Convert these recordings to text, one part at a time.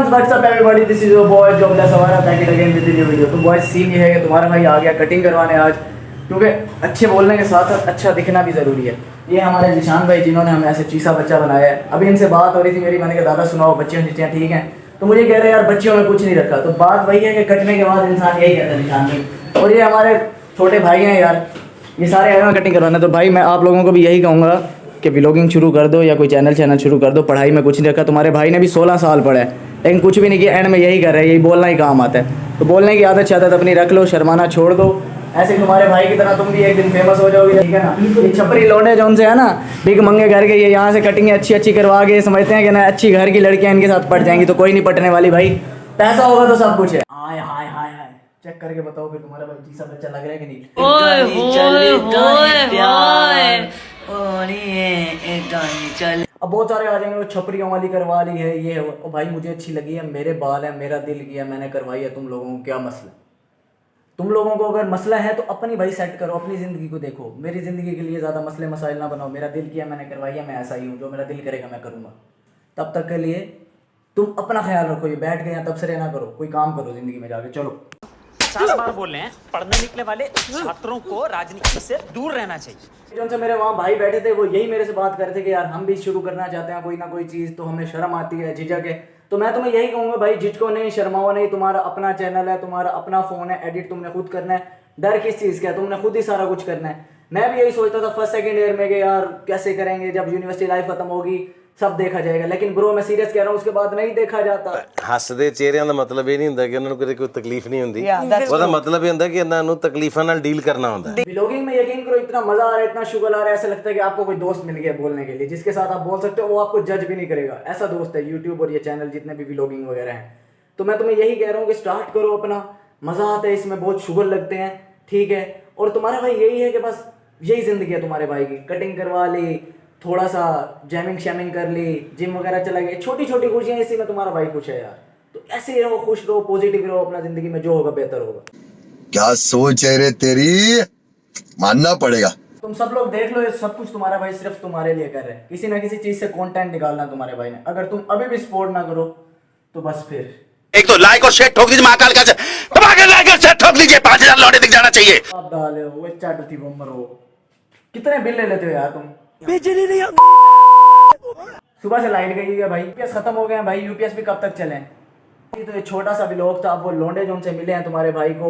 What's up everybody, this is your boy jobless हमारा back again with new video. तो boy scene ये है कि तुम्हारा भाई आ गया कटिंग करवाने आज, क्योंकि अच्छे बोलने के साथ साथ अच्छा दिखना भी ज़रूरी है। ये हमारे निशान भाई जिन्होंने हमें ऐसे चीसा बच्चा बनाया है। अभी इनसे बात हो रही थी मेरी, मैंने कहा दादा सुनाओ बच्चियों चीज़ें ठीक हैं, तो मुझे कह रहे हैं यार बच्चियों में कुछ नहीं रखा। तो बात वही है कि कटने के बाद इंसान यही कहता है निशान भाई। और ये हमारे छोटे भाई हैं यार, ये सारे आए हैं कटिंग करवाना। तो भाई मैं आप लोगों को भी यही कहूँगा कि व्लॉगिंग शुरू कर दो या कोई चैनल शुरू कर दो। पढ़ाई में कुछ नहीं रखा। तुम्हारे भाई ने भी 16 साल पढ़ा है लेकिन कुछ भी नहीं किया। एंड में यही कर रहे हैं, यही बोलना ही काम आता है। तो बोलने की आदत शादत अपनी रख लो, शर्माना छोड़ दो। ऐसे तुम्हारे भाई की तरह तुम भी एक दिन फेमस हो जाओगे, ठीक है ना। ये छपरी लौंडे जो उनसे है ना भीख मंगे घर के, ये यहाँ से कटिंग अच्छी करवा के समझते हैं कि ना अच्छी घर की लड़कियाँ इनके साथ पट जाएंगी। तो कोई नहीं पटने वाली भाई, पैसा होगा तो सब कुछ है। हाय हाय हाय हाय, चेक करके बताओ फिर तुम्हारा भाई जीसा बच्चा लग रहा है कि नहीं। ओए होए होए होए। अब बहुत सारे आ जाएंगे वो छपरियों वाली करवा ली है, ये है वो। भाई मुझे अच्छी लगी है, मेरे बाल है, मेरा दिल किया, मैंने करवाई है। तुम लोगों को क्या मसला? तुम लोगों को अगर मसला है तो अपनी भाई सेट करो, अपनी ज़िंदगी को देखो। मेरी ज़िंदगी के लिए ज़्यादा मसले मसाइल ना बनाओ। मेरा दिल किया, मैंने करवाई है, मैं ऐसा ही हूँ। जो मेरा दिल करेगा मैं करूँगा। तब तक के लिए तुम अपना ख्याल रखो। ये बैठ गए हैं तब से रहना करो, कोई काम करो ज़िंदगी में जाके। चलो 4 बार बोल रहे हैं, पढ़ने निकले वाले छात्रों को राजनीति से दूर रहना चाहिए। जो से मेरे वहाँ भाई बैठे थे वो यही मेरे से बात कर रहे थे कि यार हम भी शुरू करना चाहते हैं कोई ना कोई चीज़, तो हमें शर्म आती है, झिझक है। तो मैं तुम्हें यही कहूँगा भाई, झिझको नहीं, शर्माओ नहीं। तुम्हारा अपना चैनल है, तुम्हारा अपना फ़ोन है, एडिट तुमने खुद करना है। डर किस चीज़ का है? तुमने खुद ही सारा कुछ करना है। मैं भी यही सोचता था फर्स्ट सेकंड ईयर में कि यार कैसे करेंगे, जब यूनिवर्सिटी लाइफ खत्म होगी सब देखा जाएगा। लेकिन ब्रो मैं सीरियस कह रहा हूँ, उसके बाद नहीं देखा जाता। ਹੱਸਦੇ ਚਿਹਰਿਆਂ ਦਾ ਮਤਲਬ ਇਹ ਨਹੀਂ ਹੁੰਦਾ ਕਿ ਉਹਨਾਂ ਨੂੰ ਕਦੇ ਕੋਈ ਤਕਲੀਫ ਨਹੀਂ ਹੁੰਦੀ। ਉਹਦਾ ਮਤਲਬ ਇਹ ਹੁੰਦਾ ਕਿ ਇਹਨਾਂ ਨੂੰ ਤਕਲੀਫਾਂ ਨਾਲ ਡੀਲ ਕਰਨਾ ਹੁੰਦਾ ਹੈ। व्लॉगिंग में यकीन करो इतना मजा आ रहा है, इतना शुगर आ रहा है, ऐसा लगता है कि आपको कोई दोस्त मिल गया बोलने के लिए, जिसके साथ आप बोल सकते हो। वो आपको जज भी नहीं करेगा, ऐसा दोस्त है यूट्यूब और ये चैनल जितने भी व्लॉगिंग वगैरह हैं। तो मैं तुम्हें यही कह रहा हूँ कि स्टार्ट करो अपना, मजा आता है इसमें, बहुत शुगर लगते हैं, ठीक है। और तुम्हारा भाई यही है कि बस यही जिंदगी है तुम्हारे भाई की। कटिंग करवा ली, थोड़ा सा जैमिंग शैमिंग कर ली, जिम वगैरह चला गया, छोटी छोटी खुशियाँ, इसी में तुम्हारा भाई खुश है यार। तो ऐसे ही रहो, खुश रहो, पॉजिटिव रहो अपना जिंदगी में, जो होगा बेहतर होगा। क्या सोच है रे तेरी, मानना पड़ेगा। तुम सब लोग देख लो, ये सब कुछ तुम्हारा भाई सिर्फ तुम्हारे लिए कर रहे हैं। किसी ना किसी चीज से कंटेंट निकालना तुम्हारे भाई ने। अगर तुम अभी भी सपोर्ट ना करो तो बस फिर एक तो लाइक और शेयर ठोक दीजिए, महाकाल का दबाकर लाइक और शेयर ठोक दीजिए। 5000 लौटे दिख जाना चाहिए। आप डाले हो वो चट थी बम्बर हो। कितने बिल ले लेते हो यार तुम? बिजली नहीं सुबह से लाइट गई है भाई, यूपीएस खत्म हो गए हैं भाई, यूपीएस भी कब तक चलें। ये तो ये छोटा सा व्लॉग था। अब वो लौंडे जो उनसे मिले हैं तुम्हारे भाई को,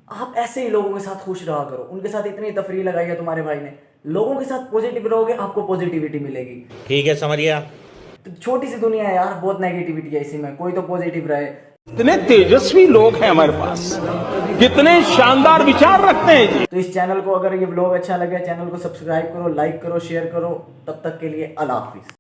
आप ऐसे ही लोगों के साथ खुश रहा करो। उनके साथ इतनी तफरीह लगाई है तुम्हारे भाई ने। लोगों के साथ पॉजिटिव रहोगे, आपको पॉजिटिविटी मिलेगी। ठीक है, समझ गया। तो छोटी सी दुनिया है यार, बहुत नेगेटिविटी है इसी में, कोई तो पॉजिटिव रहे। कितने तेजस्वी लोग हैं हमारे पास, कितने शानदार विचार रखते हैं जी। तो इस चैनल को, अगर ये व्लॉग अच्छा लगे, चैनल को सब्सक्राइब करो, लाइक करो, शेयर करो। तब तक के लिए अल्लाह हाफिज़।